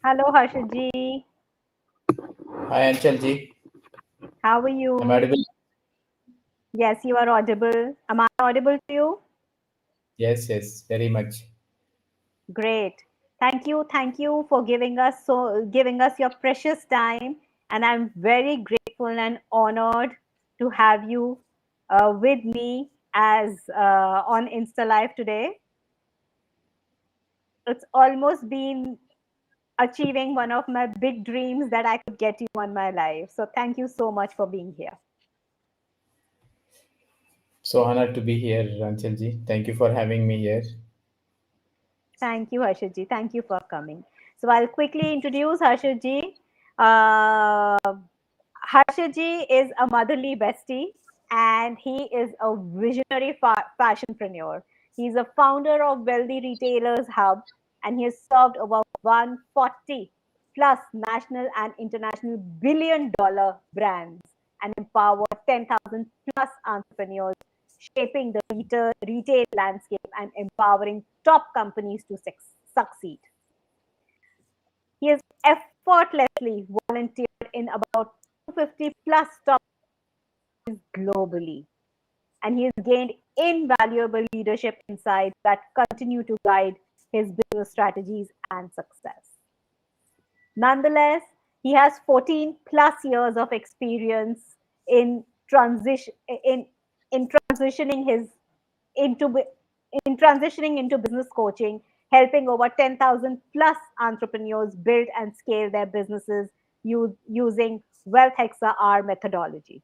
Hello, Harshad. Hi Anchal Ji, How are am I you? audible? Yes, you are audible. Am I audible to you? Yes, yes, very much. Great. Thank you for giving us your precious time, and I'm very grateful and honored to have you with me as on Insta Live today. It's almost been achieving one of my big dreams that I could get you on my live. So thank you so much for being here. So honored to be here, Anchal Ji. Thank you for having me here. Thank you, Harshadji. Thank you for coming. So I'll quickly introduce Harshadji. Uh, Harshadji is a motherly bestie and he is a visionary fashionpreneur. He's a founder of Wealthy Retailers Hub and he has served over 140 plus national and international billion-dollar brands and empowered 10,000 plus entrepreneurs, shaping the retail landscape and empowering top companies to succeed. He has effortlessly volunteered in about 250 plus top globally, and he has gained invaluable leadership insights that continue to guide his business strategies and success. Nonetheless, he has 14 plus years of experience in transition in transitioning his into in transitioning into business coaching, helping over 10,000 plus entrepreneurs build and scale their businesses using Wealth Hexa R methodology.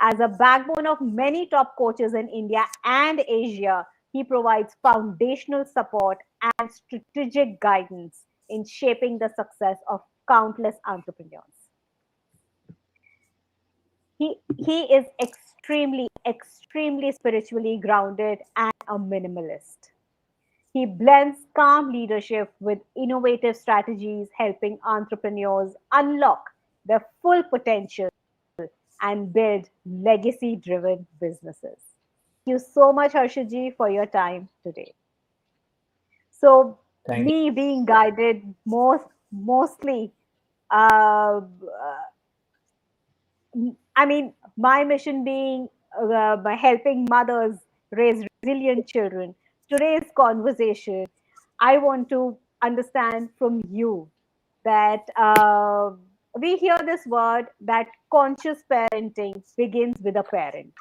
As a backbone of many top coaches in India and Asia, he provides foundational support and strategic guidance in shaping the success of countless entrepreneurs. He is extremely spiritually grounded and a minimalist. He blends calm leadership with innovative strategies, helping entrepreneurs unlock their full potential and build legacy driven businesses. Thank you so much, Harshadji, for your time today. So, Thank you. me being guided mostly, uh, I mean, my mission being by helping mothers raise resilient children. Today's conversation, I want to understand from you that we hear this word that conscious parenting begins with a parent.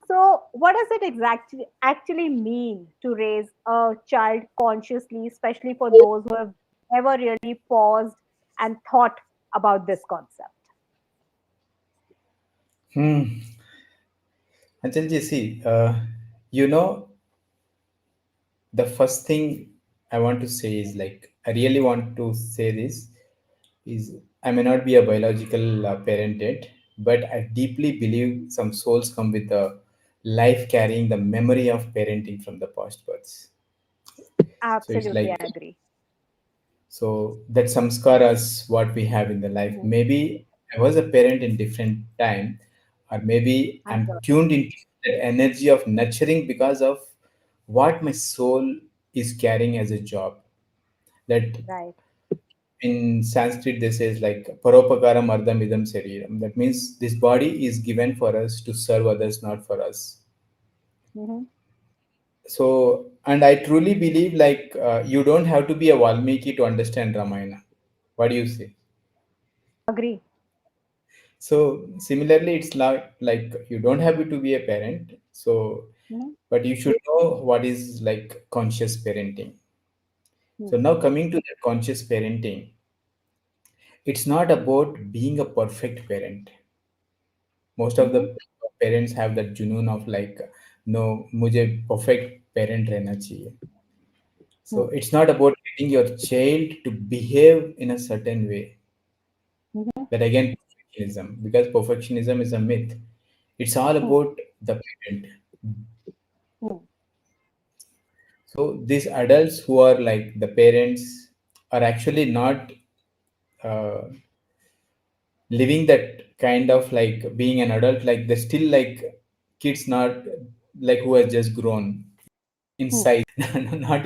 So, what does it exactly actually mean to raise a child consciously, especially for those who have never really paused and thought about this concept? Hmm. Anchal Ji, see, you know, the first thing I want to say is like, I really want to say this is I may not be a biological parent yet, but I deeply believe some souls come with a life carrying the memory of parenting from the past births. So it's Absolutely, I like agree. so that samskaras what we have in the life. Mhm. Maybe I was a parent in different time, or maybe I'm I'm sure. tuned into that energy of nurturing because of what my soul is carrying as a job. That Right. in Sanskrit they says like paropakaram ardham idam sariram. That means this body is given for us to serve others, not for us. Hmm. So, and I truly believe like you don't have to be a Valmiki to understand Ramayana. What do you say? Agree. So similarly, it's like you don't have to be a parent. So, Hmm. but you should know what is like conscious parenting. So Hmm. now coming to the conscious parenting, it's not about being a perfect parent. Most of Hmm. the parents have that junoon of like, no, मुझे perfect parent रहना चाहिए. So Hmm. it's not about getting your child to behave in a certain way. Hmm. That again, perfectionism, because perfectionism is a myth. It's all Hmm. about the parent. Hmm. So these adults who are like the parents are actually not uh, living that kind of like being an adult. Like they're still like kids, not like who has just grown in Hmm. size, not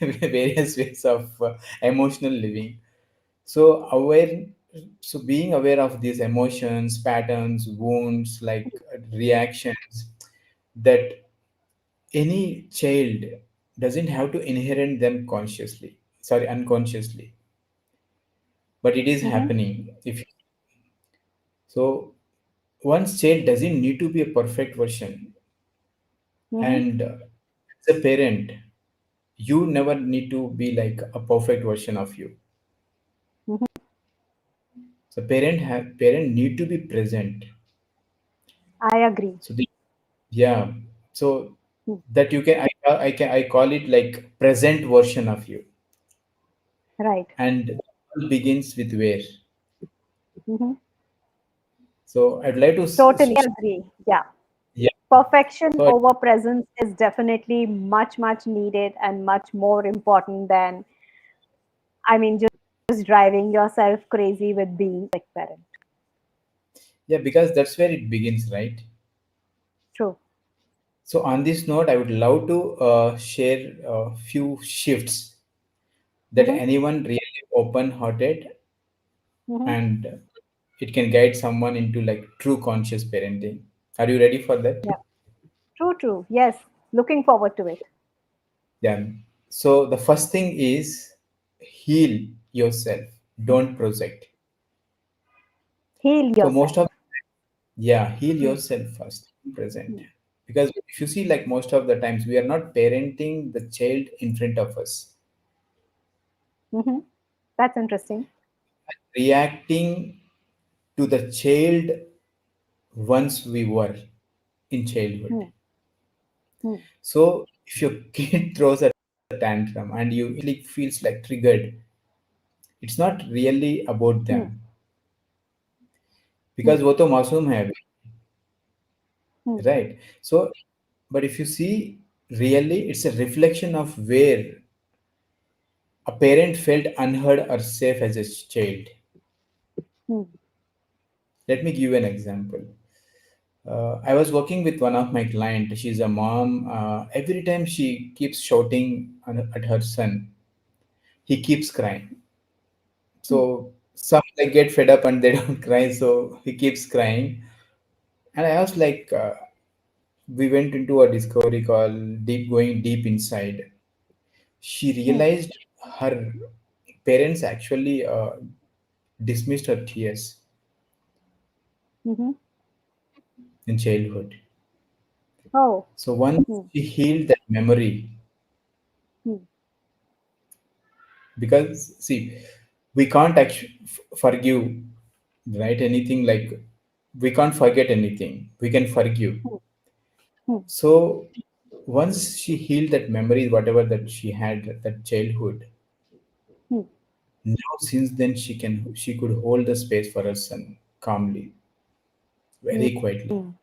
in various ways of emotional living. So aware, so being aware of these emotions, patterns, wounds, like reactions, that any child doesn't have to inherit them consciously, sorry, unconsciously, but it is Mm-hmm. happening. If so, one's child doesn't need to be a perfect version, Mm-hmm. and as a parent, you never need to be like a perfect version of you. Mm-hmm. So parent need to be present. I agree. So yeah, so Mm. that you can I call it like present version of you, Right. and it all begins with where. Mm-hmm. So I'd like to Totally agree. Yeah. yeah. Perfection So over presence is definitely much, much needed and much more important than, I mean, just driving yourself crazy with being a perfect parent. yeah, because that's where it begins, right? True. So on this note, I would love to share a few shifts that Mm-hmm. anyone really open-hearted, Mm-hmm. and it can guide someone into like true conscious parenting. Are you ready for that? Yeah. True, true. Yes. Looking forward to it. Yeah. So the first thing is heal yourself. Don't project. Heal So yourself. most of yeah, heal Mm. yourself first, present. Mm. Because if you see, like most of the times, we are not parenting the child in front of us, Mm-hmm. That's interesting. reacting to the child once we were in childhood. Mm. Mm. So if your kid throws a tantrum and you immediately feels like triggered, it's not really about Mm. them, Mm. because वो तो मासूम है अभी, Mm. right? So, but if you see, really, it's a reflection of where a parent felt unheard or safe as a child. Mm. Let me give you an example. I was working with one of my client. She's a mom. Every time she keeps shouting at her son, he keeps crying. Mm. So some like get fed up and they don't cry, so he keeps crying. And I was like, we went into a discovery call, deep going deep inside. She Mm. realized her parents actually dismissed her tears Mm-hmm. in childhood. Oh. So once Mm. she healed that memory, Mm. because see, we can't actually forgive, right? Anything like we can't forget anything. We can forgive. Mm. Mm. So once she healed that memory, whatever that she had that childhood, Mm. now since then she could hold the space for her son calmly, Mm. very quietly. Mm.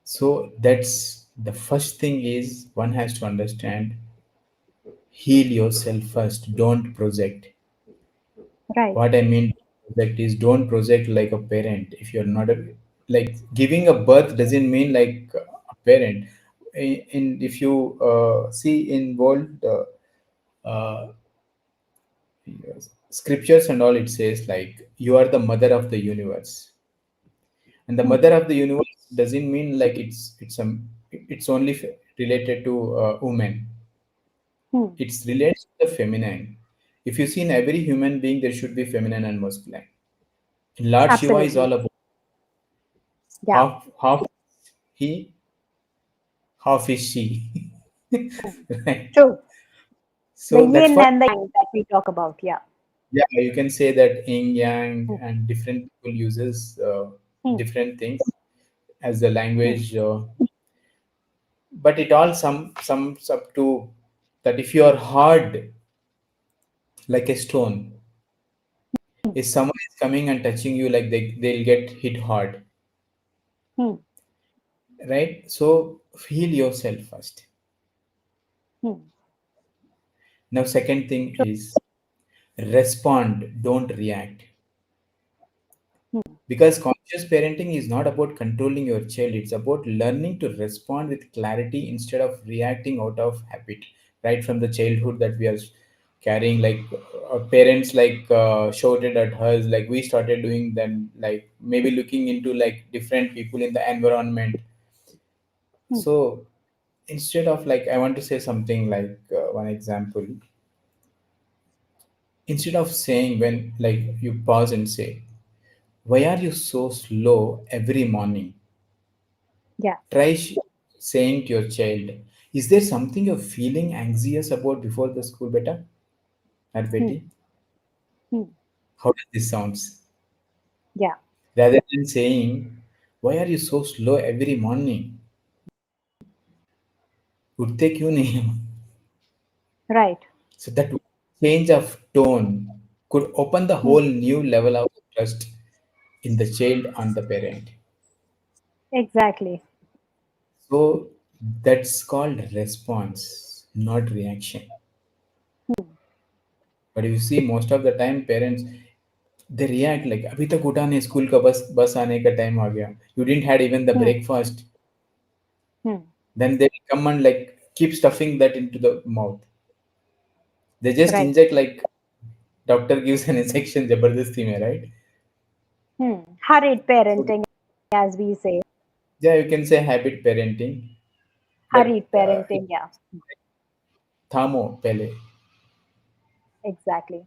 So that's the first thing is one has to understand, heal yourself first, don't project. Right. What I mean project is don't project like a parent. If you're not a, like giving a birth doesn't mean like a parent. In if you see in world scriptures and all, it says like you are the mother of the universe, and the Mm. mother of the universe doesn't mean like it's only related to women. Mm. It's related to the feminine. If you see in every human being, there should be feminine and masculine. Lord Shiva is Absolutely. all about Yeah. half he, half is she. Right? True. The So that's yin what, and the yang that we talk about. Yeah. yeah, you can say that yin yang, Mm. and different people uses Mm. different things as the Mm. language, but it all sums up to that if you are hard like a stone, if someone is coming and touching you, like they'll get hit hard, Mm. right? So heal yourself first. Mm. Now second thing True. is respond, don't react. Mm. Because conscious parenting is not about controlling your child, it's about learning to respond with clarity instead of reacting out of habit, right from the childhood that we are carrying like parents like shouted at us, like we started doing them, like maybe looking into like different people in the environment. Hmm. So instead of like, I want to say something like one example. Instead of saying, when like you pause and say, why are you so slow every morning? Yeah. Try saying to your child, is there something you're feeling anxious about before the school, beta or Hmm. betty? Hmm. How does this sounds? Yeah. Rather than saying, why are you so slow every morning? उठते क्यों नहीं हो? Right. So that change of tone could open the Hmm. whole new level of trust in the child and the parent. Exactly. So that's called response, not reaction. Hmm. But if you see, most of the time parents, they react like अभी तक उठा नहीं, school का बस आने का time आ गया, you didn't had even the Hmm. breakfast. Hmm. Then they come and like keep stuffing that into the mouth. They just Right. inject like doctor gives an injection जबरदस्ती में, right? Hmm. Hurried So parenting, as we say. yeah, you can say habit parenting, but Hurried parenting. Yeah. थामो पहले Exactly.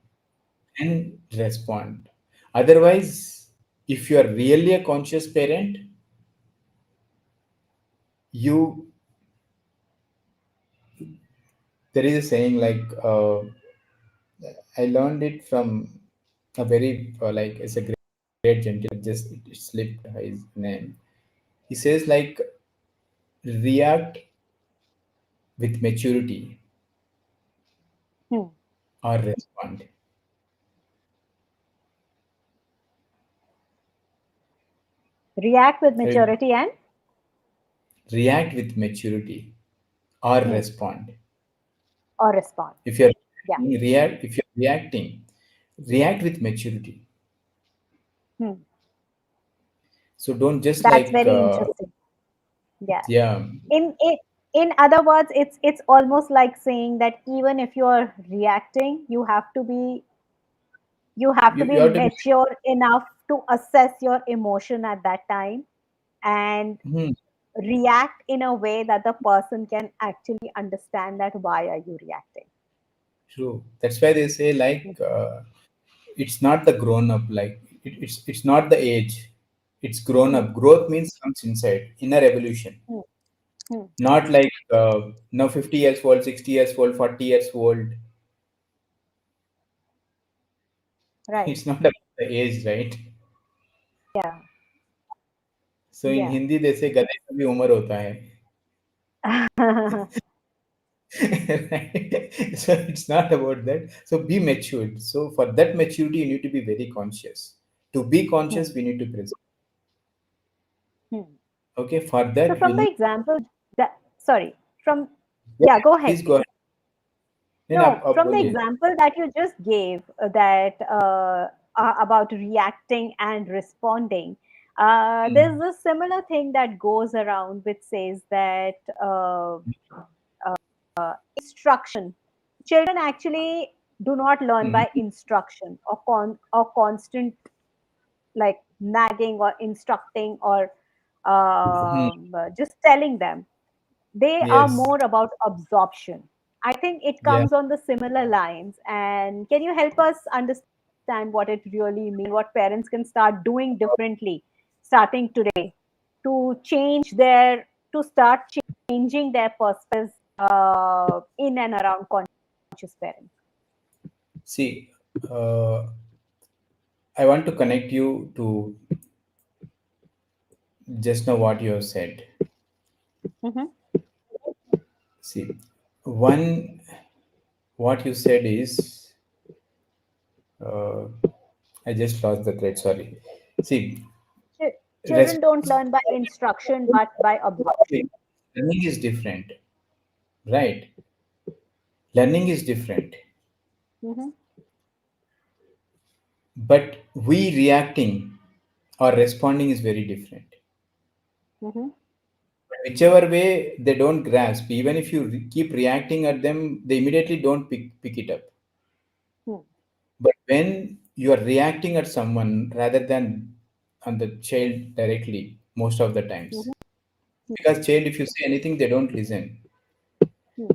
and respond. Otherwise, if you are really a conscious parent, you, there is a saying like I learned it from a very like it's a great gentleman, just it slipped his name. He says like, react with maturity Hmm. or respond. React with I mean, maturity and react with maturity or hmm. respond. Or respond. If you're Yeah. if you're reacting, react with maturity. Hmm. So don't just That's like very interesting. Yeah. yeah. In other words, it's almost like saying that even if you're reacting, you have to be You have to be mature enough to assess your emotion at that time and hmm, react in a way that the person can actually understand that why are you reacting. true. That's why they say like it's not the grown up, like it's not the age. It's grown Hmm. up. Growth means comes inside inner evolution. Hmm. Hmm. Not like now 50 years old, 60 years old, 40 years old. Right. It's not about the age, right? Yeah. So in Yeah. Hindi they say गधे का भी उम्र होता है. Right? So it's not about that. So be matured. So for that maturity, you need to be very conscious. To be Hmm. conscious, we need to present. Hmm. Okay, for So that we from the need. example that sorry, from Yeah, yeah, go ahead please go please. ahead. नहीं No, आप from the बोलिए. example that you just gave that about reacting and responding, there's Hmm. a similar thing that goes around which says that instruction. Children actually do not learn by Hmm. instruction or constant like nagging or instructing or Hmm. just telling them. They are Yes. more about absorption. I think it Yeah. comes on the similar lines. And can you help us understand what it really means, what parents can start doing differently starting today to change their, to start changing their perspectives in and around conscious parents? See, uh, I want to connect you to just now what you have said. Mm-hmm. See, one, what you said is, uh, I just lost the thread. Sorry. See, Children don't response. learn by instruction but by absorption. Learning is different, right? Learning is different, Mm-hmm. but we reacting or responding is very different. Mm-hmm. Whichever way they don't grasp, even if you keep reacting at them, they immediately don't pick it up. But when you are reacting at someone rather than on the child directly, most of the times, Mhm. because child, if you say anything, they don't listen, Hmm.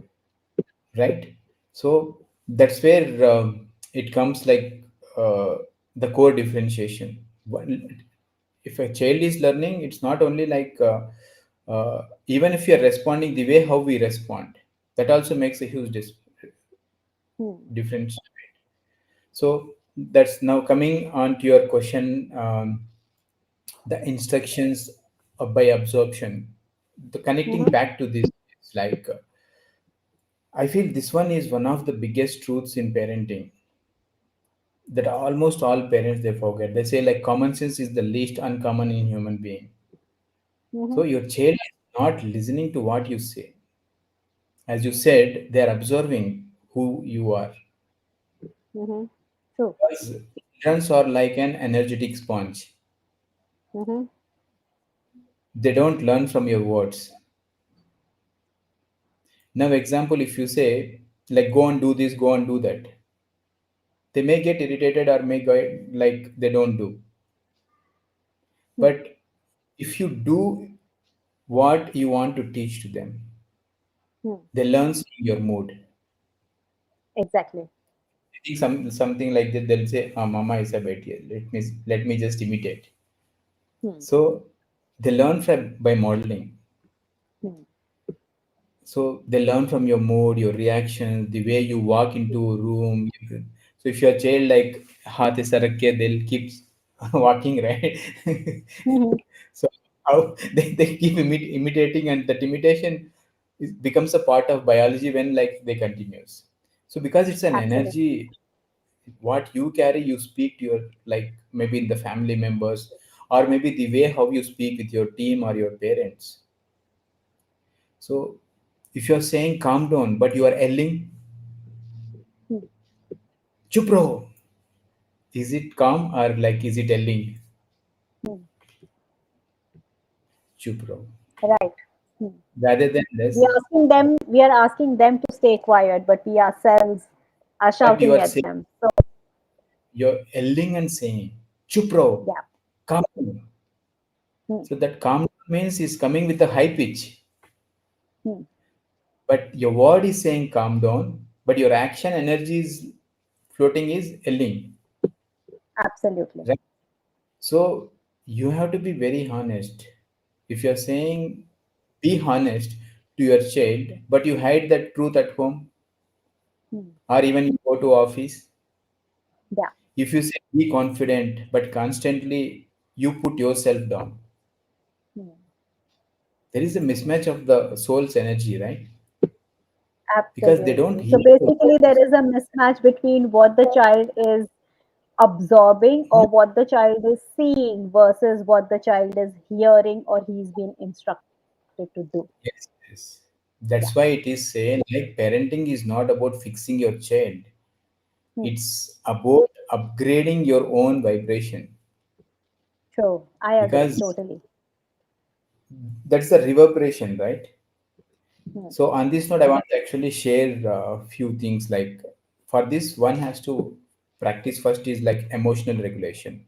right? So that's where it comes like the core differentiation. If a child is learning, it's not only like even if you're responding the way how we respond, that also makes a huge Hmm. difference. So that's now coming on to your question, the instructions by absorption. The connecting Mhm. back to this, it's like I feel this one is one of the biggest truths in parenting that almost all parents they forget. They say like common sense is the least uncommon in human being. So Mhm. your child is not listening to what you say. As you said, they are observing who you are. Mhm. True. Because children are like an energetic sponge. Mhm. They don't learn from your words. Now, example, if you say like go and do this, go and do that, they may get irritated or may go like they don't do. Hmm. But if you do what you want to teach to them, Hmm. they learn seeing your mood. Exactly. I think something like that. They'll say, "Ah, Mama is a bit here. Let me just imitate." Hmm. So they learn from by modeling. Hmm. So they learn from your mood, your reactions, the way you walk into a room. So if your child like हाथ ऐसा रख के, they'll keep walking, right? Mhm. So how they keep imitating, and that imitation becomes a part of biology when like they continues. So because it's an Absolutely. energy, what you carry, you speak to your like maybe in the family members, or maybe the way how you speak with your team or your parents. So if you're saying calm down, but you are yelling, Hmm. chup raho, is it calm or like is it yelling? Hmm. Chup raho. Right. Hmm. Rather than We this, are asking them. We are asking them to stay quiet, but we ourselves are but you shouting are at saying, them. So you're yelling and saying, chup raho, yeah. calm down. Hmm. So that calm down means is coming with a high pitch, Hmm. but your word is saying calm down, but your action energy is floating is yelling, Absolutely. right? So you have to be very honest. If you're saying be honest to your child, but you hide that truth at home Hmm. or even you go to office, Yeah. if you say be confident, but constantly you put yourself down, Hmm. there is a mismatch of the soul's energy, right? Because they don't Absolutely. hear So your basically, there voice. is a mismatch between what the child is absorbing or what the child is seeing versus what the child is hearing or he's been instructed to do. Yes, yes. Yeah. That's why it is saying like parenting is not about fixing your child. Hmm. It's about upgrading your own vibration. True. I agree. Because Totally. that's the reverberation, right? Hmm. So on this note, I want to actually share a few things. Like for this, one has to practice first is like emotional regulation.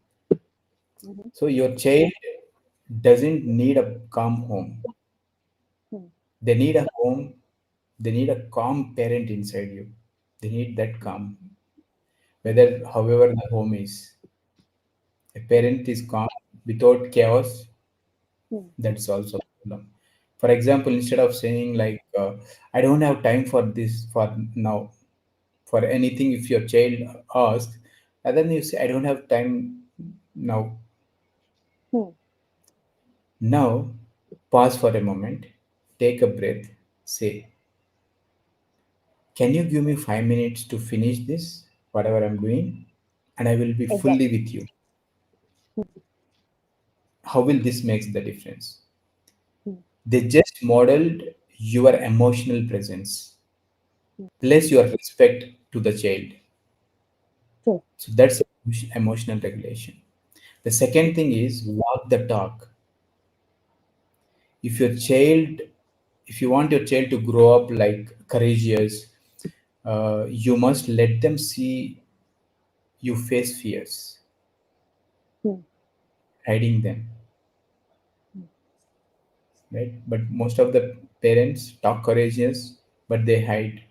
Mhm. So your child doesn't need a calm home. Hmm. They need a home. They need a calm parent inside you. They need that Hmm. calm. Whether however the home is, a Hmm. parent is calm without chaos. Hmm. That's also a problem. For example, instead of saying like I don't have time for this for now, for anything, if your child asks, and then you say I don't have time now. Hmm. Now pause for a moment, take a breath, say, can you give me 5 minutes to finish this whatever I'm doing, and I will be fully Exactly. with you. How will this make the difference? Hmm. They just modeled your emotional presence Hmm. plus your respect to the child. True. So that's emotional regulation. The second thing is walk the talk. If your child, if you want your child to grow up like courageous, you must let them see you face fears, Hmm. hiding them, right? But most of the parents talk courageous, but they hide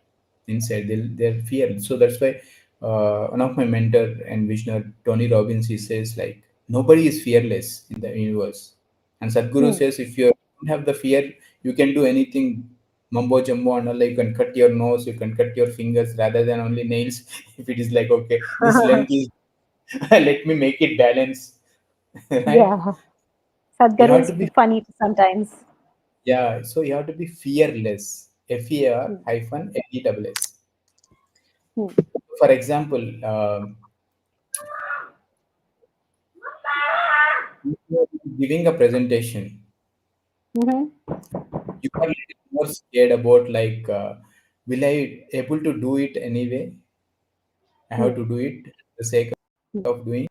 inside. They're fear. So that's why one of my mentor and visionary, Tony Robbins, he says like nobody is fearless in the universe. And Sadhguru Hmm. says if you don't have the fear, you can do anything. Mumbo jumbo and all, like you can cut your nose, you can cut your fingers rather than only nails. If it is like okay, this length is let me make it balance, right? Yeah. You Sadhguru have is to be, funny sometimes. yeah, so you have to be fearless. FER Hmm. hyphen LESS. Hmm. For example, if you're giving a presentation, Mm-hmm. you are little more scared about like, will I able to do it anyway? I have Hmm. to do it for the sake Hmm. of doing.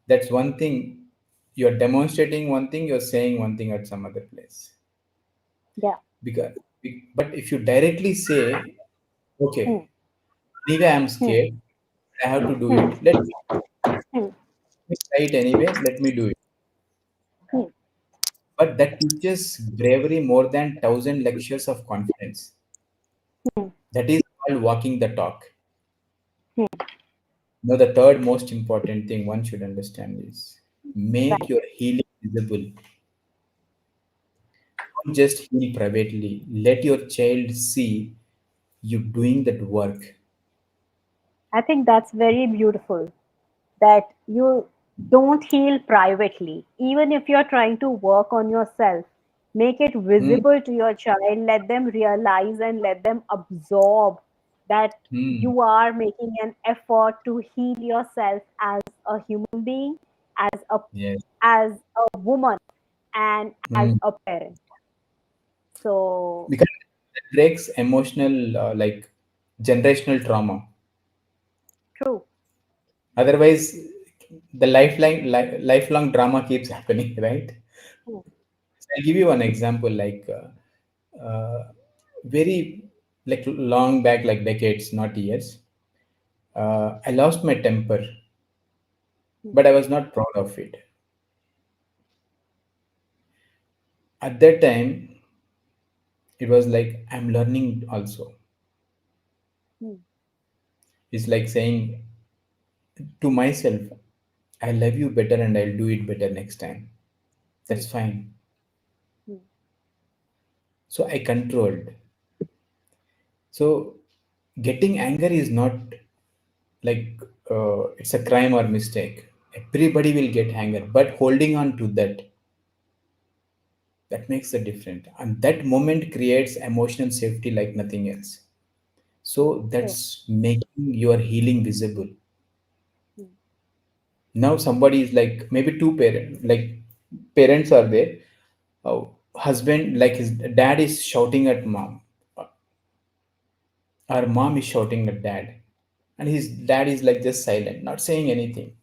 That's one thing. You're demonstrating one thing. You're saying one thing at some other place. Yeah. Because, but if you directly say, Hmm. okay, anyway, I'm Hmm. scared. I have to do Hmm. it. Hmm. Me try it anyway. Let me do it. Hmm. But that teaches bravery more than thousand lectures of confidence. Hmm. That is called walking the talk. Hmm. Now, the third most important thing one should understand is make Right. your healing visible. Don't just heal privately. Let your child see you doing that work. I think that's very beautiful that you don't heal privately. Even if you're trying to work on yourself, make it Hmm. visible to your child, let them realize and let them absorb that Hmm. you are making an effort to heal yourself as a human being, as a Yes. as a woman, and as Hmm. a parent. So Because it breaks emotional, like generational trauma. true. Otherwise, the lifelong drama keeps happening, right? Hmm. So I'll give you one example, like very like long back, like decades, not years. I lost my temper, Hmm. but I was not proud of it. At that time, it was like I'm learning also. Hmm. It's like saying to myself, I love you better and I'll do it better next time. Hmm. That's fine. Hmm. So I controlled. So getting anger is not like it's a crime or mistake. Everybody will get anger, but holding on to that makes a difference. And that moment creates emotional safety like nothing else. So True. that's making your healing visible. Hmm. Now somebody is like maybe two parents, like parents are there. Husband, like his dad is shouting at mom, or mom is shouting at dad, and his dad is like just silent, not saying anything,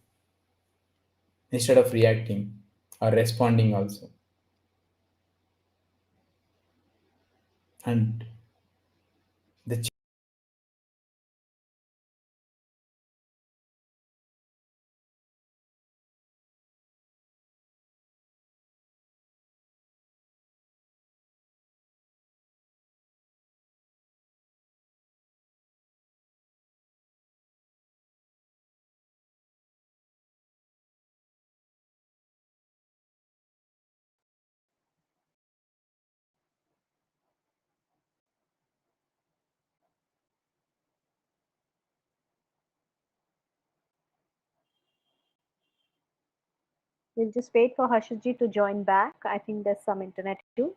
instead of reacting or responding also. And the We'll just wait for Harshadji to join back. I think there's some internet issue.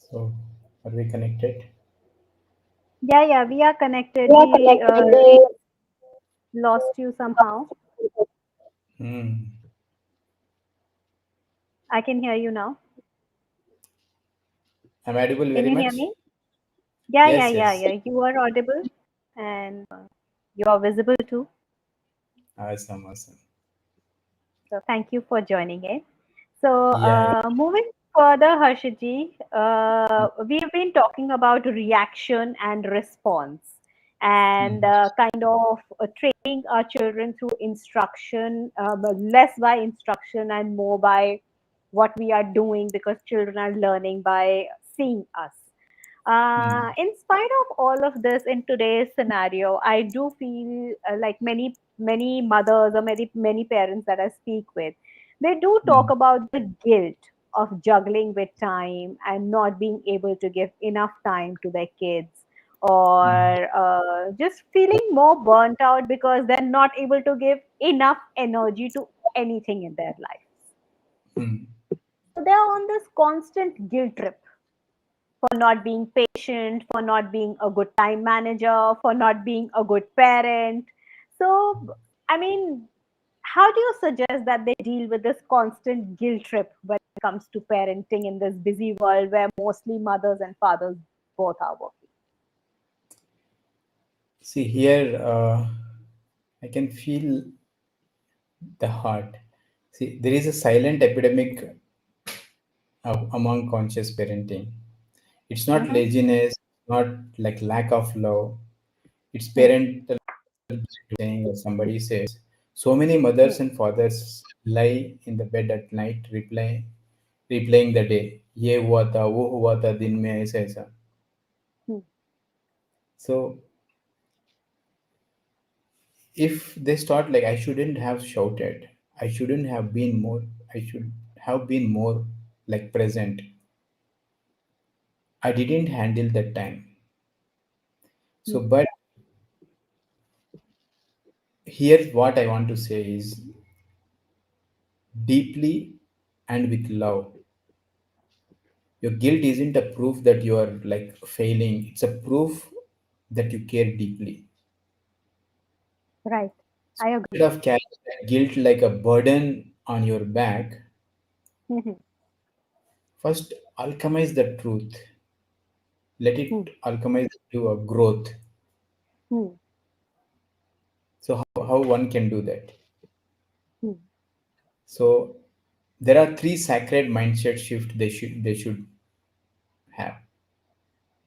So, are we connected? Yeah, yeah, we are connected. Yeah, We collectively. lost you somehow. Hmm. I can hear you now. I'm audible Can very you hear much? me? Yeah, yeah, Yes, yeah, yes. yeah. You are audible and you are visible too. Awesome, awesome. So thank you for joining in. So Yeah, moving further, Harshiji, we've been talking about reaction and response and mm, kind of training our children through instruction, but less by instruction and more by what we are doing because children are learning by seeing us. mm, In spite of all of this, in today's scenario, I do feel like many mothers or many parents that I speak with, they do talk mm, about the guilt of juggling with time and not being able to give enough time to their kids, mm, or just feeling more burnt out because they're not able to give enough energy to anything in their life. mm. So they're on this constant guilt trip for not being patient, for not being a good time manager, for not being a good parent. So, I mean, how do you suggest that they deal with this constant guilt trip when it comes to parenting in this busy world where mostly mothers and fathers both are working? See, here I can feel the heart. See, there is a silent epidemic among conscious parenting. It's not Mm-hmm. laziness, not like lack of love. It's Hmm. parental saying, or somebody says. So many mothers Hmm. and fathers lie in the bed at night, replaying the day. ये हुआ था, वो हुआ था दिन में ऐसा ऐसा. Hmm. So if they start like, I shouldn't have shouted, I shouldn't have been more, I should have been more like present. I didn't handle that time. So, Hmm. but here what I want to say is deeply and with love. Your guilt isn't a proof that you are like failing. It's a proof that you care deeply. Right. I agree. Instead of carrying that guilt like a burden on your back, Hmm. first alchemize the truth. Let Hmm. it alchemize to a growth. Hmm. So how one can do that? Hmm. So there are three sacred mindset shift they should have.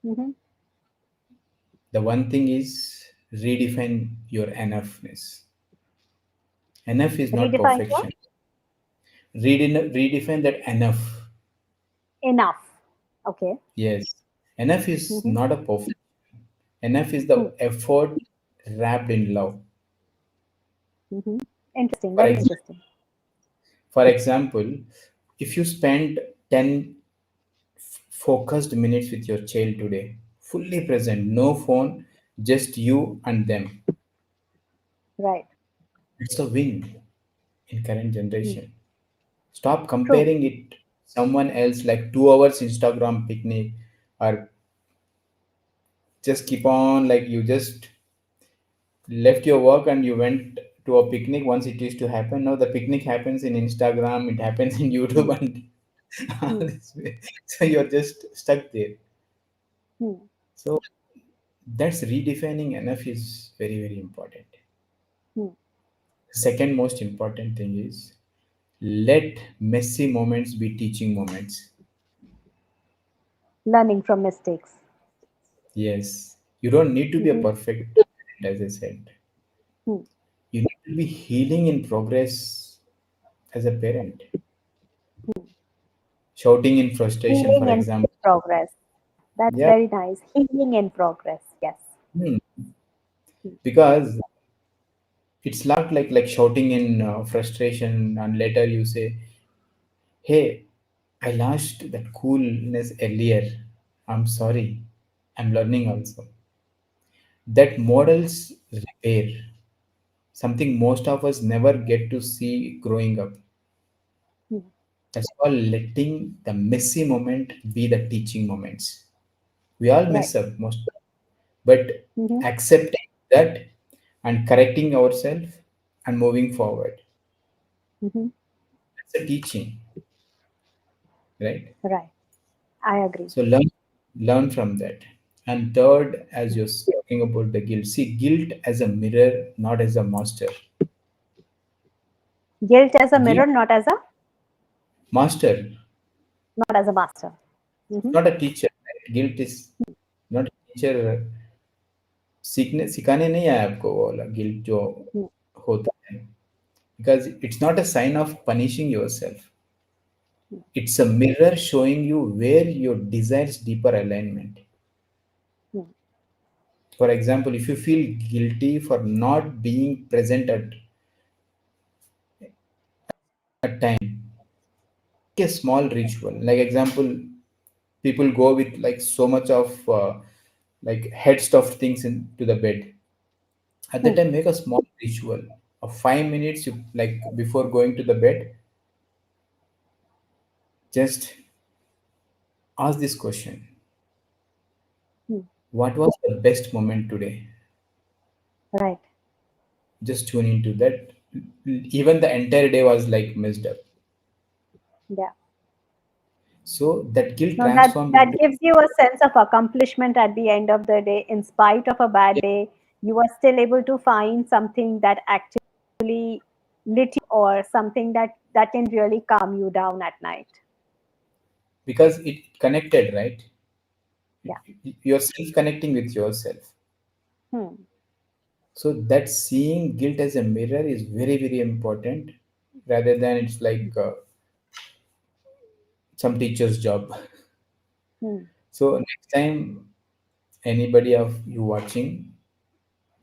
Hmm. The one thing is redefine your enoughness. Enough is not Redefine what? perfection. Redefine that enough. Enough. Okay. Yes. Enough is Hmm. not a perfect. Enough is Hmm. the effort wrapped in love. Hmm. Interesting. For Very ex- interesting. for example, if you spend 10 focused minutes with your child today, fully present, no phone, just you and them, Right. it's a win in current Hmm. generation. Stop True. comparing it someone else like 2 hours Instagram picnic, or just keep on like you just left your work and you went to a picnic once it used to happen. Now the picnic happens in Instagram, it happens in Hmm. YouTube, and all Hmm. this way. So you're just stuck there. Hmm. So that's redefining enough is very, very important. Hmm. Second most important thing is let messy moments be teaching moments. Learning from mistakes. Yes, you don't need to be a Hmm. perfect, as I said. Hmm. You need to be healing in progress as a parent. Hmm. Shouting in frustration, Healing for in example. progress. That's Yeah. very nice. Healing in progress. Yes. Hmm. Hmm. Because it's not like shouting in frustration, and later you say, hey, I lost that coolness earlier. I'm sorry. I'm learning also. That models repair, something most of us never get to see growing up. Hmm. That's called letting the messy moment be the teaching moments. We all Right. mess up most, but Mm-hmm. accepting that and correcting ourselves and moving forward. Mm-hmm. That's a teaching, right? Right. I agree. So learn from that. And third, as you're talking about the guilt, see guilt as a mirror, not as a master. Guilt as a Guilt, mirror, not as a master, not as a master. Mm-hmm. not a teacher. Right? Guilt is not a teacher. सीखने सिखाने नहीं आया आपको वो वाला guilt जो होता है, because it's not a sign of punishing yourself. It's a mirror showing you where your desires deeper alignment. For example, if you feel guilty for not being present at a time, a small ritual. Like example, people go with like so much of like head stuffed things into the bed. At that Hmm. time, make a small ritual of 5 minutes. You like before going to the bed, just ask this question: Hmm. what was the best moment today? Right. Just tune into that. Even the entire day was like messed up. Yeah. So that guilt No, that transformed that into gives you a sense of accomplishment at the end of the day. In spite of a bad day, you are still able to find something that actually lit you up, or something that can really calm you down at night. because it connected, right? Yeah. You're self connecting with yourself. Hmm. So that seeing guilt as a mirror is very, very important rather than it's like some teacher's job. Hmm. So next time anybody of you watching,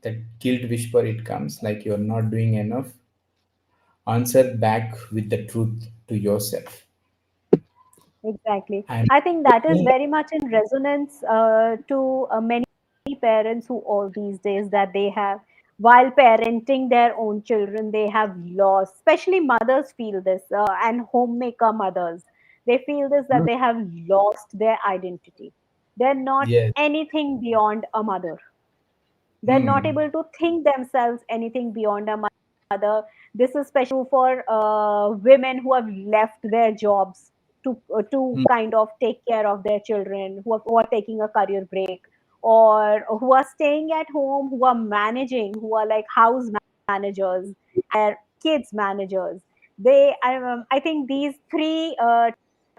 that guilt whisper it comes like you're not doing enough, answer back with the truth to yourself. Exactly. I'm I think that is doing very much in resonance to many parents who all these days that they have, while parenting their own children, they have lost, especially mothers feel this, and homemaker mothers. They feel this that Mm, they have lost their identity. They're not yes. anything beyond a mother. They're not Hmm. able to think themselves anything beyond a mother. This is especially true for women who have left their jobs to Hmm. kind of take care of their children, who are taking a career break, or who are staying at home, who are managing, who are like house managers, their kids managers. I think these three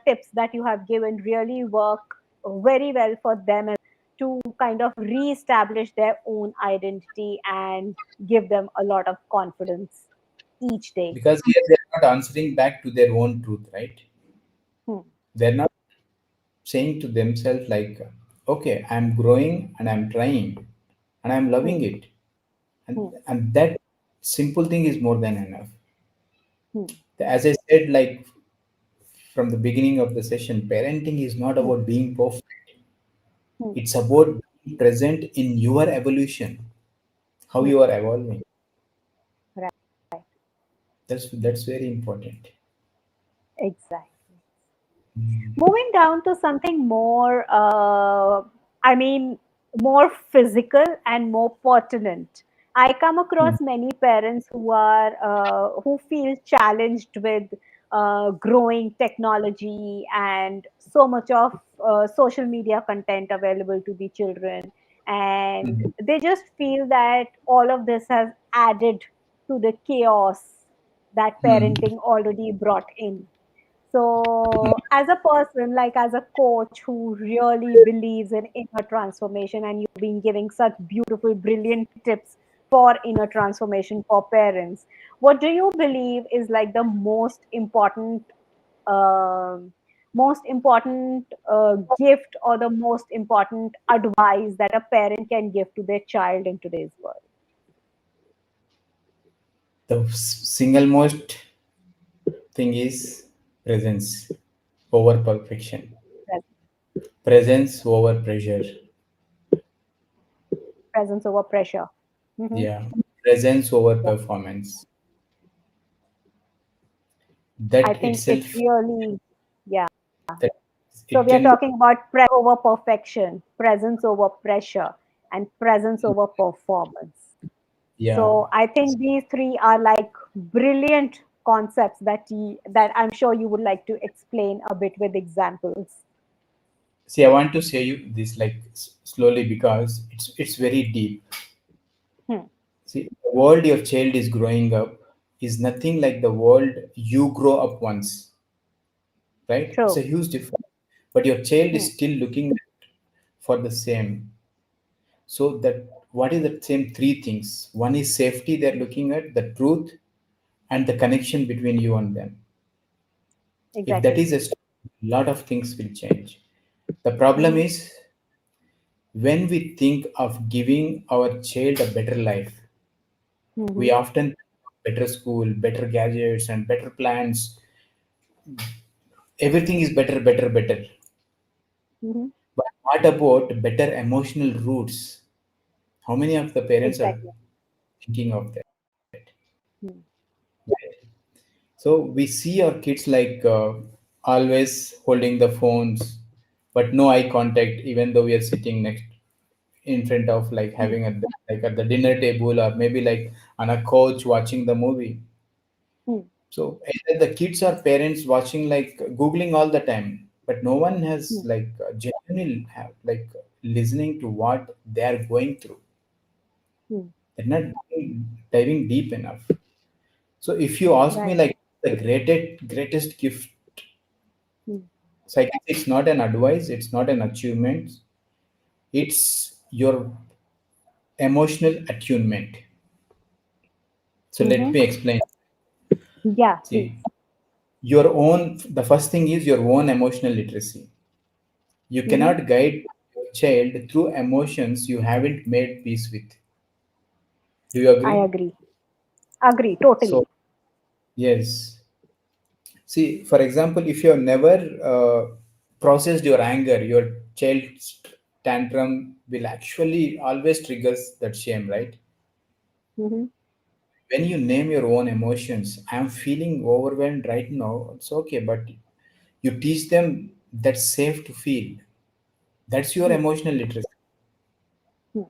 tips that you have given really work very well for them to kind of re-establish their own identity and give them a lot of confidence each day. Because here they're not answering back to their own truth, right? Hmm. They're not saying to themselves like, okay, I'm growing and I'm trying and I'm Hmm. loving it. Hmm. And that simple thing is more than enough. Hmm. As I said, like from the beginning of the session, parenting is not Hmm. about being perfect. Hmm. It's about being present in your evolution, how Hmm. you are evolving. Right. That's very important. Exactly. Mm. Moving down to something more, I mean, more physical and more pertinent. I come Mm. across many parents who feel challenged with growing technology and so much of social media content available to the children, and Mm. they just feel that all of this has added to the chaos that Mm. parenting already brought in. So, as a person, like as a coach who really believes in inner transformation, and you've been giving such beautiful, brilliant tips for inner transformation for parents, what do you believe is like the um most important gift, or the most important advice that a parent can give to their child in today's world? The single most thing is presence over perfection, Pres- presence over pressure. Presence over pressure. Hmm. Yeah, presence over Yeah. performance. I That think it itself, really, yeah. that So it we are can, talking about presence over perfection, presence over pressure, and presence over performance. yeah. So I think these three are like brilliant concepts that I'm sure you would like to explain a bit with examples. See, I want to say you this like slowly because it's very deep. Hmm. See, the world your child is growing up is nothing like the world you grow up once, right? It's a True. huge difference. But your child Hmm. is still looking for the same. So that what is the same three things? One is safety, they're looking at the truth and the connection between you and them. If that Exactly. is a lot of things will change. The problem Mm-hmm. is when we think of giving our child a better life, we Mm-hmm. often better school, better gadgets, and better plans. Everything is better, better, better. Mm-hmm. But what about better emotional roots? How many of the parents are Exactly. thinking of that? Hmm. So we see our kids like always holding the phones, but no eye contact, even though we are sitting next in front of like Hmm. having at the, like at the dinner table or maybe like on a couch watching the movie. Hmm. So either the kids or parents watching like googling all the time, but no one has Hmm. like genuinely have like listening to what they are going through. Hmm. They're not diving deep enough. So if you ask me Right. like the greatest gift, Hmm. psychics, it's not an advice, it's not an achievement, it's your emotional attunement. So let Mm-hmm. me explain. Yeah, please. See, your own, the first thing is your own emotional literacy. You Mm-hmm. cannot guide your child through emotions you haven't made peace with. Do you I agree? agree. Agree So, totally. yes. See, for example, if you have never processed your anger, your child's tantrum will actually always triggers that shame, right? Mm-hmm. When you name your own emotions, I'm feeling overwhelmed right now. It's okay, but you teach them that's safe to feel. That's your Hmm. emotional literacy. Hmm.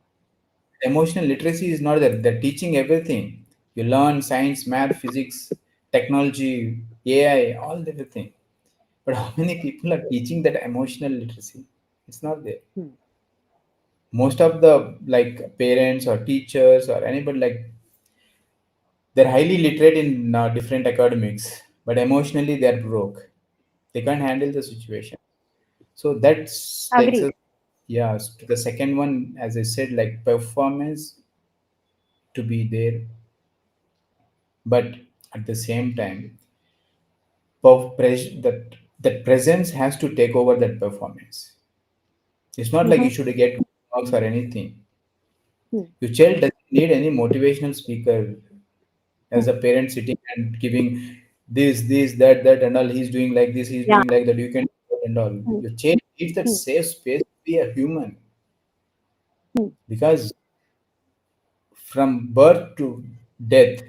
Emotional literacy is not that they're teaching everything. You learn science, math, physics, technology, AI, all everything. But how many people are teaching that emotional literacy? It's not there. Hmm. Most of the like parents or teachers or anybody like they're highly literate in different academics, but emotionally they're broke. They can't handle the situation. So that takes us, Agree. yeah, to the second one. As I said, like performance to be there, but at the same time, that presence has to take over that performance. It's not like Mm-hmm. you should get marks or anything. Hmm. Your child doesn't need any motivational speaker Hmm. as a parent sitting and giving this, that, and all. He's doing like this, he's Yeah. doing like that. You can do that and all. Hmm. Your child needs that Hmm. safe space to be a human Hmm. because from birth to death,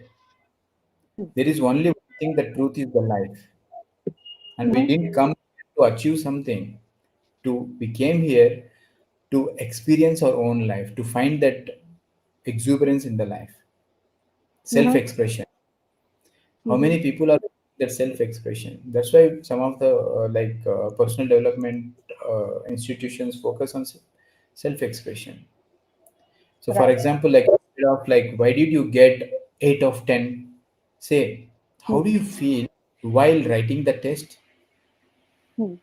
Hmm. there is only one thing: the truth is the life, and we Mm-hmm. didn't come to achieve something. We came here to experience our own life, to find that exuberance in the life, Mm-hmm. self-expression. How Mm-hmm. many people are that self-expression? That's why some of the personal development institutions focus on self-expression. So for Right. example, like instead of like why did you get 8 of 10, say how Hmm. do you feel while writing the test? Hmm.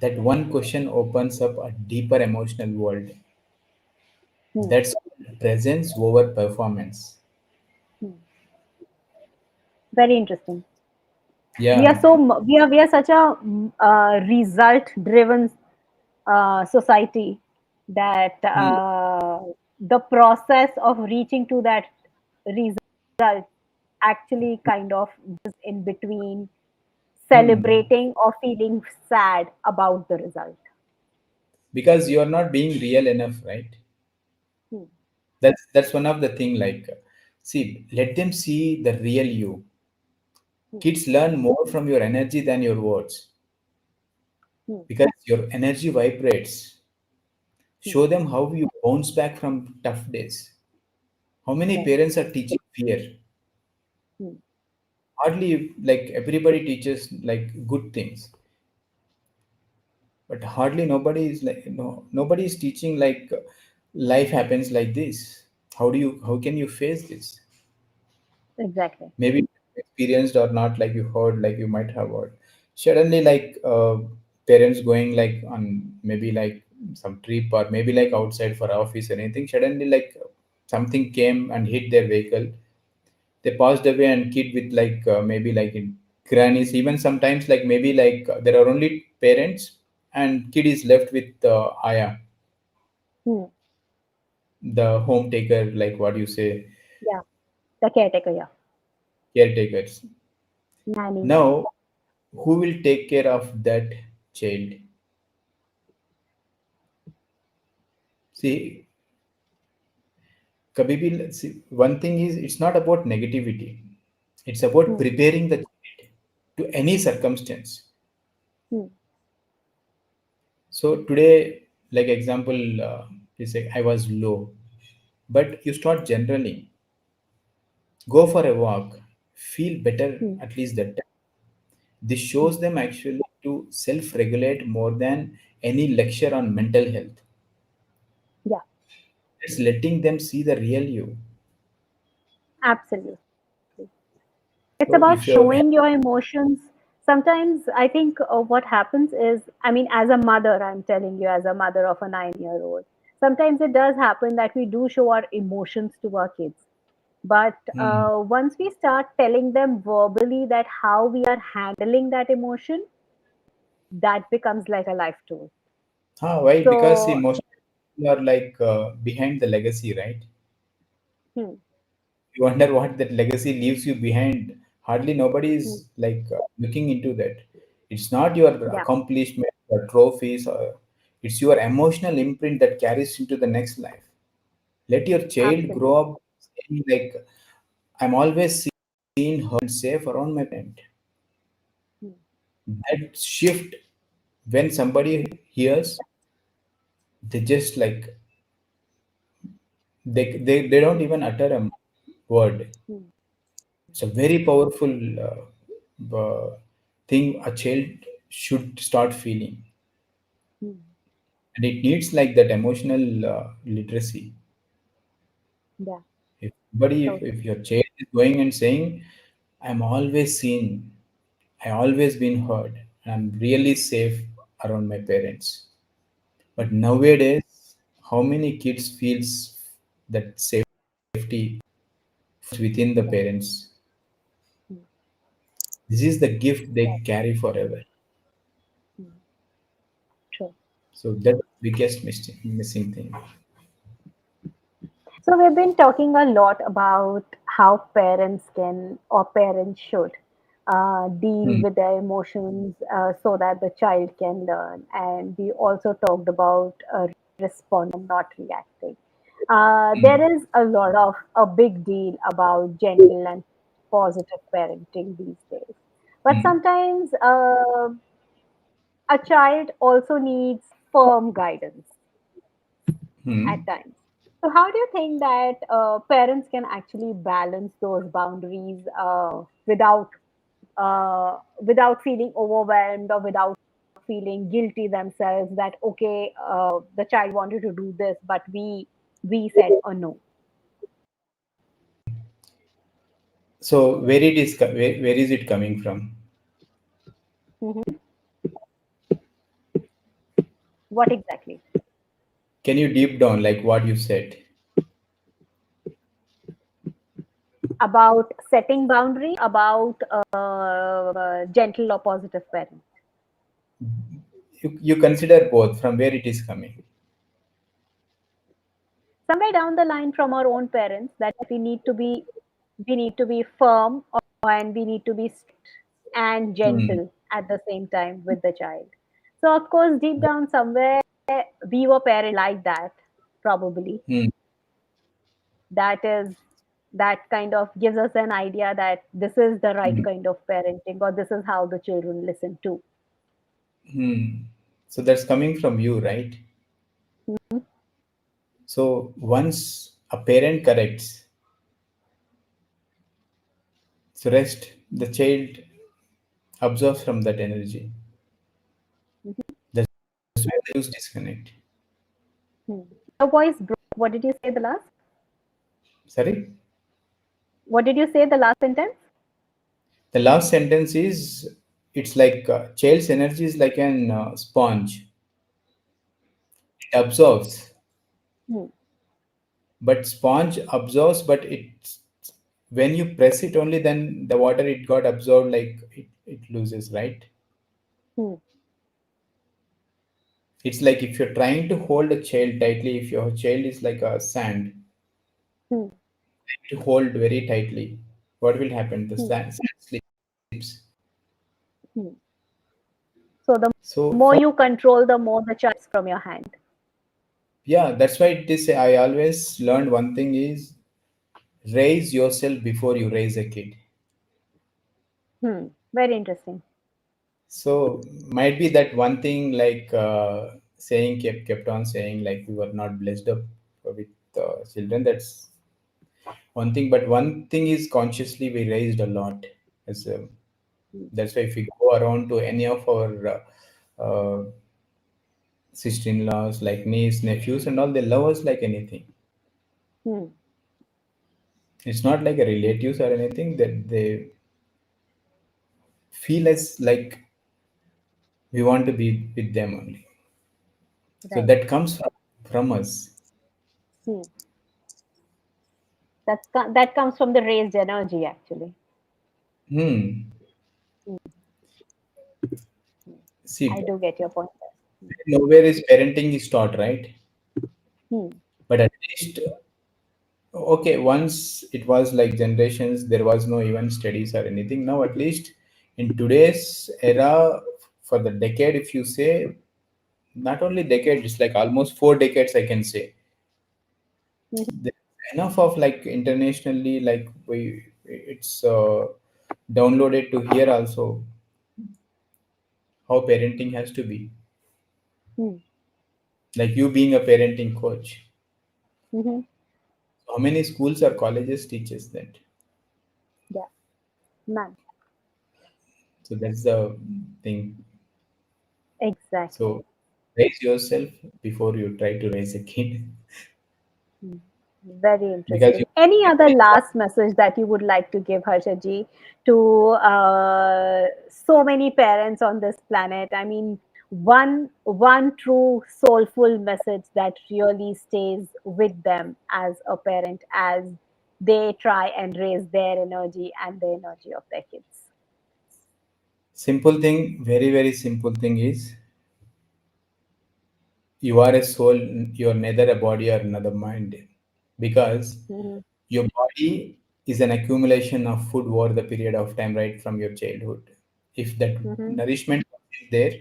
That one question opens up a deeper emotional world. Hmm. That's presence over performance. Hmm. Very interesting. We are Yeah. we are such a result driven society that Hmm. the process of reaching to that result actually kind of is in between Hmm. celebrating or feeling sad about the result. Because you are not being real enough, right? Hmm. That's one of the thing like see let them see the real you. Hmm. Kids learn more from your energy than your words Hmm. because your energy vibrates. Hmm. Show them how you bounce back from tough days. How many Right. parents are teaching fear? Hmm. Hardly, like everybody teaches like good things, but hardly nobody is like, no, nobody is teaching like life happens like this. How can you face this? Exactly. Maybe experienced or not, like you heard, like you might have heard suddenly, like parents going like on maybe like some trip or maybe like outside for office or anything, suddenly like something came and hit their vehicle. They passed away, and kid with like maybe like in grannies, even sometimes like maybe like there are only parents and kid is left with aya, Hmm. the home taker, like what you say, Yeah. The caretaker. Yeah. caretakers. Nanny. Now who will take care of that child? See, kabhi bhi, see, one thing is it's not about negativity, it's about Hmm. preparing the child to any circumstance. Hmm. So today, like example, you say I was low, but you start generally, go for a walk, feel better Hmm. at least that time. This Hmm. shows them actually to self-regulate more than any lecture on mental health. Yeah. It's letting them see the real you. Absolutely. It's about So if you're showing your emotions. Sometimes I think what happens is, I mean, as a mother, I'm telling you, as a mother of a 9-year-old, sometimes it does happen that we do show our emotions to our kids. But hmm. once we start telling them verbally that how we are handling that emotion, that becomes like a life tool. Why? Because see, So, most people are like behind the legacy, right? hmm, You wonder what that legacy leaves you behind. Hardly nobody hmm, is like looking into that. It's not your yeah, accomplishment or trophies, or it's your emotional imprint that carries into the next life. Let your child grow absolutely. up saying like, I'm always seen, heard, safe around my parent. Hmm, That shift, when somebody hears, they just like they don't hmm, even utter a word. hmm, It's a very powerful thing a child should start feeling, hmm, and it needs like that emotional literacy. yeah, If totally. your child is going and saying, "I'm always seen, I always been heard, and I'm really safe around my parents." Hmm, But nowadays, how many kids feels that safety within the yeah, parents? hmm, This is the gift right, they carry forever. hmm, true. So that's the biggest missing thing. So we've been talking a lot about how parents can or parents should deal Hmm. with their emotions so that the child can learn. And we also talked about responding, not reacting. Hmm. There is a lot of a big deal about gentle and positive parenting these days. But Hmm. sometimes a child also needs firm guidance at Hmm. times. So, how do you think that parents can actually balance those boundaries without feeling overwhelmed or without feeling guilty themselves that okay, the child wanted to do this, but we said a no. So where is it coming from? Mhm. What exactly? Can you deep down like what you said? About setting boundary, about gentle or positive parent. You consider both from where it is coming. Somewhere down the line from our own parents that we need to be firm and we need to be strict and Hmm. gentle at the same time with the child. So of course deep down somewhere we were parents like that, probably. Hmm. That is that kind of gives us an idea that this is the right Mm. kind of parenting, or this is how the children listen to. Hmm. So that's coming from you, right? Mhm. So once a parent corrects, so rest, the child absorbs from that energy. Mhm. That's why they use disconnect. Hmm. Your voice broke. What did you say the last? Sorry? What did you say the last sentence? The last sentence is it's like child's energy is like an sponge. It absorbs, Hmm. but sponge absorbs, but it when you press it only, then the water it got absorbed, like it loses, right? Hmm. It's like if you're trying to hold a child tightly, if your child is like a sand, Hmm. to hold very tightly, what will happen? The Hmm. sand slips. Hmm. So the So more for you control, the more the child from your hand. yeah, that's why it is. I always learned one thing is raise yourself before you raise a kid. Hmm. Very interesting. So might be that one thing like saying kept on saying like we were not blessed up with children. That's one thing. But one thing is consciously we raised a lot. As Hmm. that's why if we go around to any of our sister-in-laws, like niece, nephews, and all, they love us like anything. Hmm. It's not like a relatives or anything that they feel as like we want to be with them only. So Right. that comes from us. Hmm. That comes from the raised energy, actually. Hmm. Hmm. See, I do get your point there. nowhere is parenting is taught, right? Hmm. But at least, okay, once it was like generations, there was no even studies or anything. Now, at least in today's era, for the decade, if you say, not only decade, it's like almost 4 decades, I can say. Hmm. There's enough of like internationally, like it's downloaded to here also how parenting has to be. Hmm. Like you being a parenting coach. Hmm. How many schools or colleges teaches that? Yeah. None. So that's the thing. Exactly. So raise yourself before you try to raise a kid. Hmm. Very Because you interesting. Any other last message that you would like to give, Harshaji, to so many parents on this planet? I mean, one true soulful message that really stays with them as a parent as they try and raise their energy and the energy of their kids. simple thing, very very simple thing is you are a soul. You are neither a body or another mind, because Hmm. your body is an accumulation of food over the period of time, right from your childhood. If that Hmm. nourishment is there,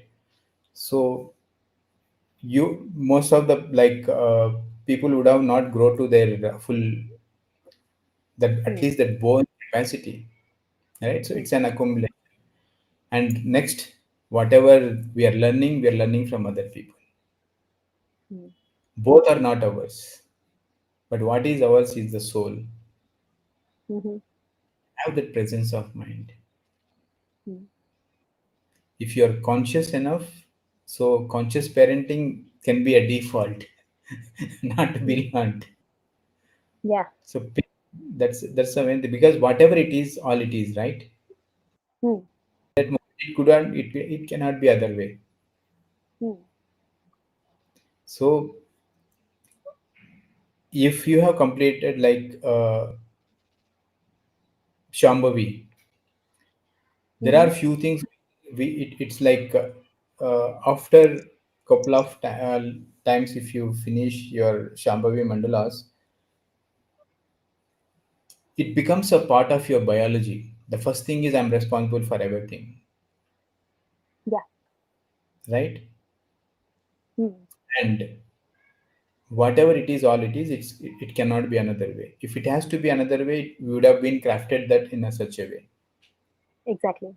so you most of the like people would have not grow to their full that at Hmm. least that bone capacity, right? So Hmm. it's an accumulation. And next, whatever we are learning from other people. Hmm. Both are not ours, but what is ours is the soul. Hmm. Have that presence of mind. Hmm. If you are conscious enough, so conscious parenting can be a default, not to Hmm. be learned. Yeah. So that's the main thing, because whatever it is, all it is, right? Hmm. That moment it couldn't, it cannot be other way. Hmm. So if you have completed like Shambhavi, there Hmm. are few things it's like after couple of times if you finish your Shambhavi mandalas, it becomes a part of your biology. The first thing is I'm responsible for everything, Yeah. right? Hmm. And whatever it is, all it is, it cannot be another way. If it has to be another way, we would have been crafted that in a such a way. Exactly.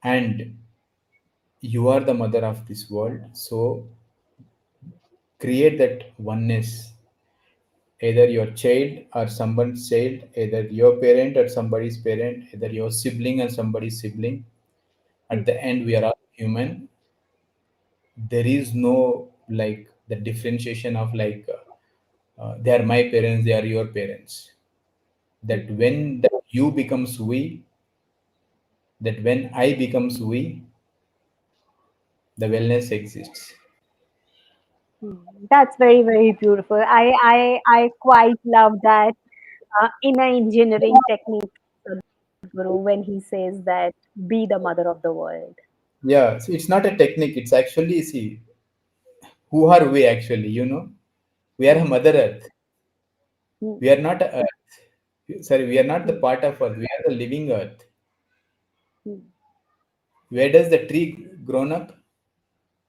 And you are the mother of this world, so create that oneness. Either your child or someone's child, either your parent or somebody's parent, either your sibling and somebody's sibling. Hmm. At the end, we are all human. There is no like the differentiation of like they are my parents, they are your parents. Hmm. That when the you becomes we, that when I becomes we, the wellness exists. Hmm. That's very, very beautiful. I quite love that inner engineering technique, Sadhguru, when he says that be the mother of the world. Yeah, so it's not a technique. It's actually, see, who are we actually? We are a Hmm. Mother Earth. Hmm. We are not a Earth. Sorry, we are not the Hmm. part of Earth. We are the living Earth. Hmm. Where does the tree grown up?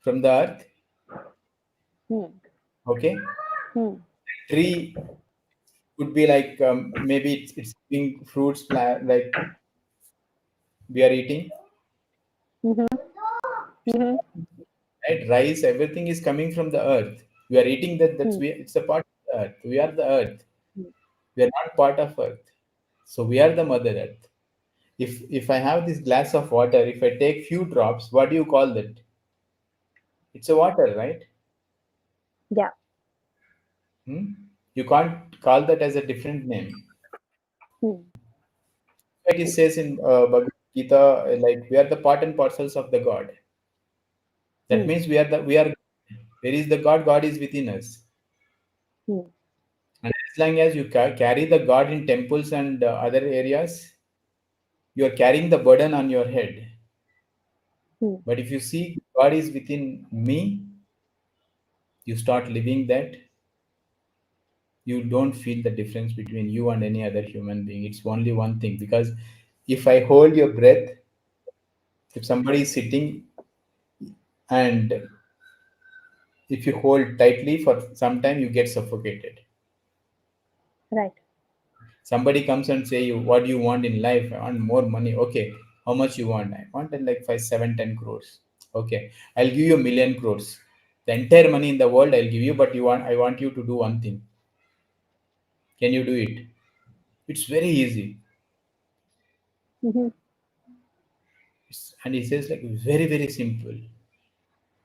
From the earth? Hmm. Okay. Hmm. Tree could be like maybe it's giving fruits, like we are eating, Mhm. Mhm. right? Rice, everything is coming from the earth. We are eating that. Hmm. It's a part of the earth. We are the earth. Hmm. We are not part of earth. So we are the mother earth. If I have this glass of water, if I take few drops, what do you call that? It's a water, right? Yeah. Hmm? You can't call that as a different name. Hmm. Like it says in Bhagavad Gita, like we are the part and parcels of the God. That Hmm. means where is the God? God is within us. Hmm. And as long as you carry the God in temples and other areas, you are carrying the burden on your head. Hmm. But if you see God is within me, you start living that, you don't feel the difference between you and any other human being. It's only one thing. Because if I hold your breath, if somebody is sitting and if you hold tightly for some time, you get suffocated. Right. Somebody comes and say you, what do you want in life? I want more money. Okay, how much you want? I wanted like 5, 7, 10 crores. Okay, I'll give you 1 million crores. The entire money in the world I'll give you, but I want you to do one thing. Can you do it? It's very easy. Mhm. And he says like very very simple.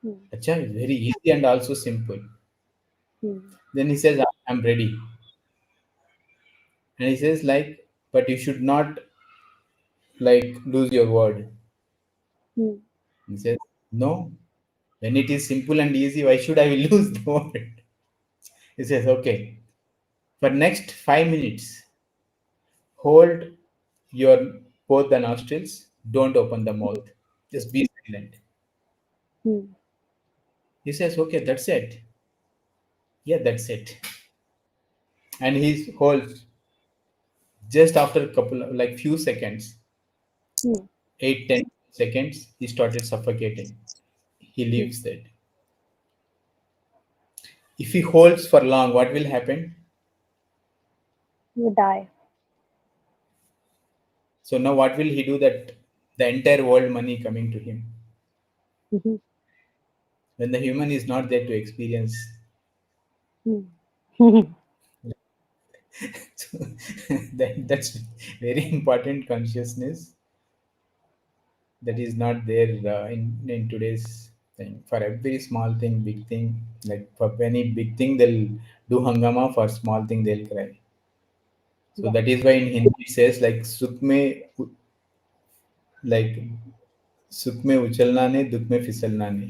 Hmm. Acha, very easy and also simple. Hmm. Then he says, I'm ready. And he says like, but you should not like lose your word. Hmm. He says, no, when it is simple and easy, why should I lose the word? He says, okay, for next 5 minutes, hold your both the nostrils, don't open the mouth, just be silent. Hmm. He says, okay, that's it. Yeah, that's it. And he holds just after a couple of like few seconds, Hmm. 8, 10 seconds, he started suffocating. He Hmm. leaves that. If he holds for long, what will happen? You die. So now what will he do that the entire world money coming to him Mhm. when the human is not there to experience? Hmm. So that's very important consciousness that is not there in today's thing. For every small thing, big thing, like for any big thing, they'll do hangama. For small thing, they'll cry. So Yeah. that is why in Hindi it says like sukh mein like sukh mein uchalna ne, dukh mein fisalna ne.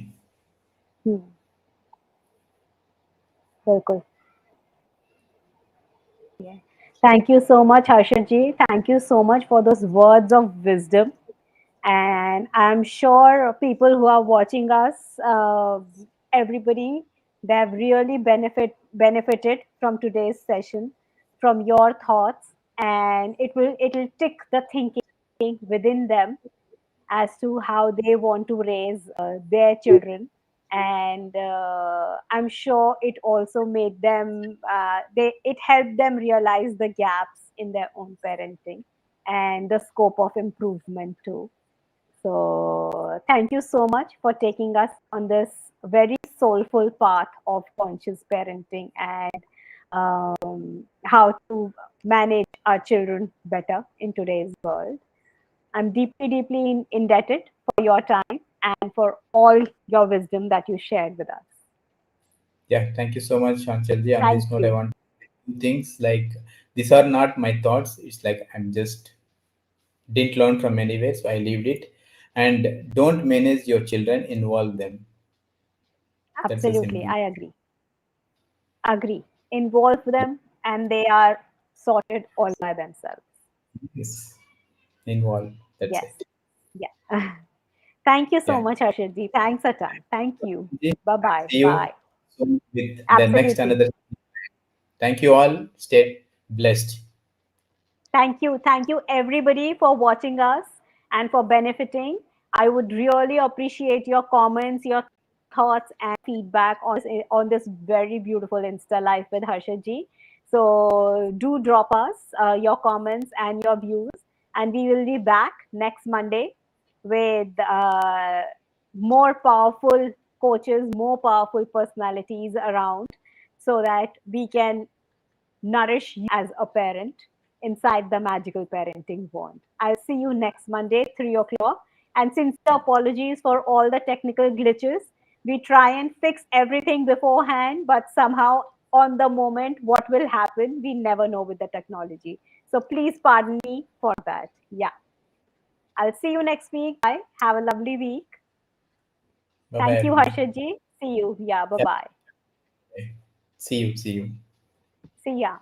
Hmm. बिल्कुल. Yeah. Thank you so much, Harshad ji. Thank you so much for those words of wisdom. And I'm sure people who are watching us, everybody, they have really benefited from today's session, from your thoughts, and it'll tick the thinking within them as to how they want to raise their children and I'm sure it also made them it helped them realize the gaps in their own parenting and the scope of improvement too. So thank you so much for taking us on this very soulful path of conscious parenting and how to manage our children better in today's world. I'm deeply, deeply indebted for your time and for all your wisdom that you shared with us. Yeah, thank you so much, Anchalji. On Thank this note, I you. want to do things like these are not my thoughts. It's like I'm just didn't learn from anywhere, so I lived it. And don't manage your children, involve them. That's a Absolutely. simple. I agree. Agree. Involve them and they are sorted all by themselves. Yes, involve. That's Yes. it. Yeah. Thank you so Yeah. much, Harshadji. Thanks a ton. Thank you. Bye bye. See you Bye. soon with the next Absolutely. another. Thank you all. Stay blessed. Thank you. Thank you, everybody, for watching us and for benefiting. I would really appreciate your comments, your thoughts, and feedback on this very beautiful Insta Live with Harshaji. So do drop us your comments and your views, and we will be back next Monday with more powerful coaches, more powerful personalities around, so that we can nourish you as a parent inside the magical parenting bond. I'll see you next Monday, 3 o'clock. And sincere apologies for all the technical glitches. We try and fix everything beforehand, but somehow on the moment, what will happen, we never know with the technology. So please pardon me for that. Yeah. I'll see you next week. Bye. Have a lovely week. Bye bye, Thank you, everyone. Harshadji. See you. Yeah. Bye Yeah. bye. See you. See you. See ya.